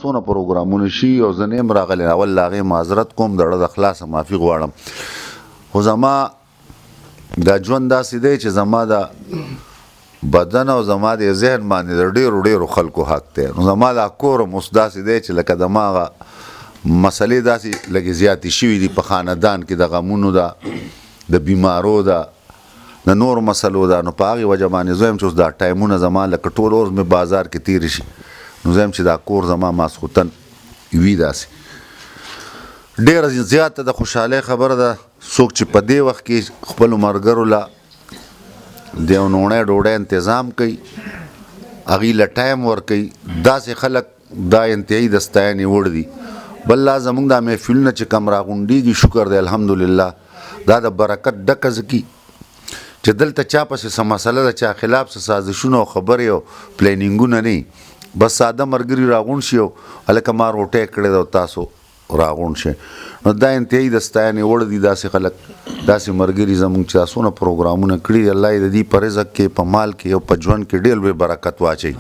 څونه پروګرامونه شي او زه نه یم راغلی اول له هغې معذرت کوم د زړه د خلاصه معافي غواړم خو زما دا ژوند داسې دی چې زما د بدن او زما د ذهن باندې د ډېرو ډېرو خلکو حق دی نو زما دا کور هم اوس داسې دی چې لکه زما هغه مسلې داسې لږې زیاتې شوي دي په خاندان کې د غمونو ده د بیمارو ده د نورو مسلو ده نو په هغې وجه باندې زه یم چې اوس دا ټایمونه زما لکه ټول ورځ مې بازار کې تېرې شي نو زه یم چې دا کور زما ماسخوتن وي داسې ډېره زیاته د خوشحالۍ خبره ده څوک چې په دې وخت کې خپلو ملګرو له د یو نوڼۍ ډوډۍ انتظام کوي هغوی له ټایم ورکوي داسې خلک دا انتهایي د ستاینې وړ دي بل لا زموږ دا محفلونه چې کم راغونډېږي شکر دی الحمدلله دا د برکت ډکه ځکي چې دلته چا پسې څه مسله ده چا خلاف څه سازشونه او خبرې او پلینینګونه نه بس ساده ملګري راغونډ شي او هلکه ما روټۍ کړې ده او تاسو راغونډ شئ نو دا انتهایي د ستاینې وړ دي داسې خلک داسې ملګري زموږ چې څونه پروګرامونه کړي دي الله یې د دې په رزق کې په مال کې او په ژوند کې ډېر لوی برکت واچوي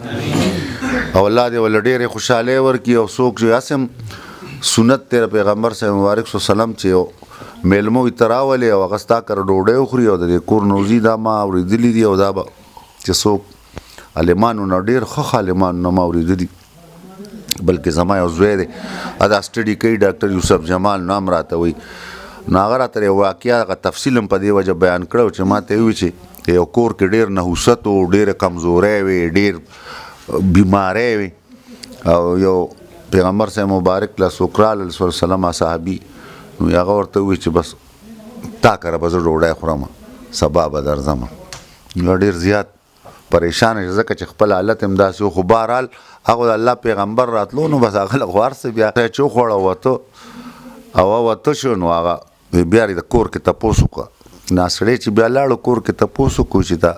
او الله دې ورله ډېرې خوشحالۍ ورکړي او څوک چې هسې سنت دی د پیغمبر صلی مبارک صلی وسلم چې یو میلمه وي ته راولې او هغه ستا کره ډوډۍ وخوري او د دې کور نوزي دا ما اورېدلي دي او دا به چې څوک عالمانو نه ډېر ښه عالمانو نه ما اورېدلي بلکې زما یو زوی دی دا سټډي کوي ډاکټر یوسف جمال نام راته وایي نو هغه راته یو واقعه هغه تفصیل هم په دې وجه بیان کړی چې ما ته یې وویل چې یو کور کې ډېر نحوست و ډېره کمزورۍ وې ډېر بیمارۍ وې او یو پیغمبر صاحب مبارک له څوک راغلل صلی الله علیه وسلم صحابي نو هغه ورته وویل چې بس تا کره به زه ډوډۍ خورم سبا به درځم نو ډېر زیات پریشانه ځکه چې خپل حالت هم داسې و خو بهرحال هغه د الله پیغمبر راتلو نو بس هغه له خو هر څه بیا چې وخوړه وته او وته شو نو هغه بیا د کور کې تپوس وکړه ناسړی چې بیا لاړو کور کې تپوس وکړو چې دا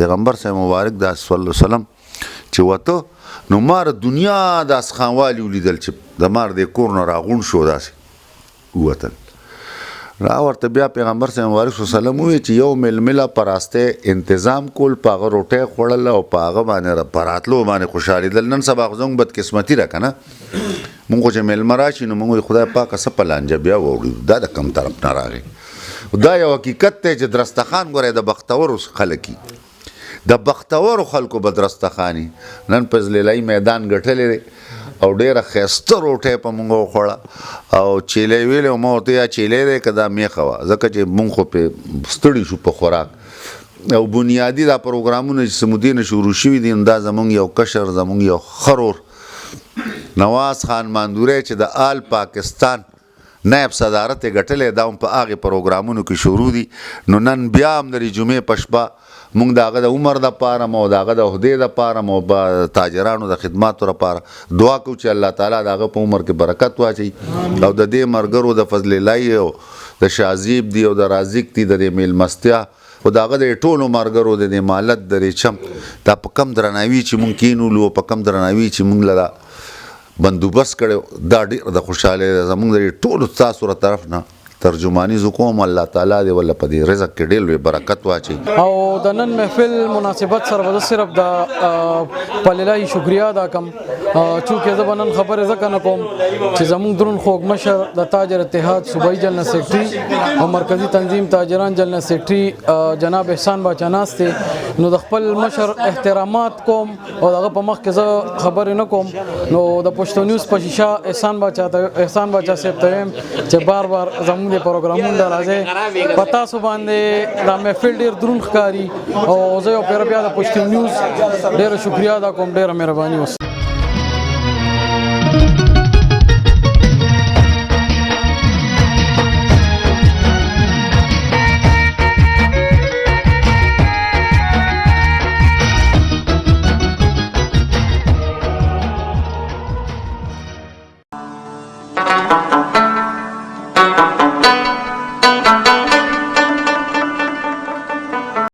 پیغمبر صاحب مبارک دا صلی الله علیه وسلم چې وته نو مار دنیا د اسخانوالي ولیدل چې د مار د کور نه راغونډ شو داسې ووتل را ورته بیا پیغمبر صلی الله علیه وسلم وویل چې یو میلمه په راسته تنظیم کول په هغه روټۍ خوړل او په هغه باندې په راتلو باندې خوشحالېدل نن سبا خو زموږ بدقسمتي ده که نه مونږ خو چې میلمه راشي نو مونږ خدای پاکه څه په لانجه بیا واوړو دا د کم طرف نه راغی دا یو حقیقت دی چې درستخان ګورئ د بختورو خلک د بختورو خلکو به درستخاني نن په زلیلایي میدان ګټلی دی او ډېره ښایسته روټۍ په مونږ وخوړه او چیلی ویلی ما ورته یا چیلی دی که دا میخه وه ځکه چې مونږ خو پې ستړي شو په خوراک او بنیادي دا پروګرامونه چې سمودې نه شروع شوي دي دا زمونږ یو کشر زمونږ یو ښه رور نواز خان ماندوری چې د آل پاکستان نایب صدارت یې ګټلی دا هم په هغې پروګرامونو کې شروع دي نو نن بیا هم د جمعې په شپه مونږ د هغه د عمر دپاره مو د هغه د عهدې دپاره مو به تاجرانو د خدماتو لپاره دعا کوو چې الله تعالی د هغه په عمر کې برکت واچوي او د دې ملګرو د فضل الله او د شازیب دي او د رازق دي د دې میلمستیا خو د هغه د ټولو ملګرو د دې مالت د دې چم دا په کم درناوي چې مونږ کینولو په کم درناوي چې مونږ له بندوبست کړی دا ډېر د خوشحالۍ ده زمونږ د ټولو ستاسو له طرف نه ترجمانی زکوم الله تعالی دی ول په دې رزق کې ډېر لوی برکت واچي او د نن محفل مناسبت سره به صرف د پللای شکریا ادا کوم چې زه نن خبره ځکه نه کوم چې زموږ درون خوږ مشر د تاجر اتحاد صوبایي جنرال سیکرټري او مرکزی تنظیم تاجران جنرال سیکرټري جناب احسان باچا ناست دی نو د خپل مشر احترامات کوم او هغه په مخ کې زه خبرې نه کوم نو د پښتو نیوز په شیشه احسان باچا صاحب ته وایم چې بار بار زموږ د پروګرامونو د راځي په تاسو باندې دا محفل ډېر دروند ښکاري او زه یو پیر بیا د پښتو نیوز ډېره شکریا ادا کوم ډېره مهرباني اوس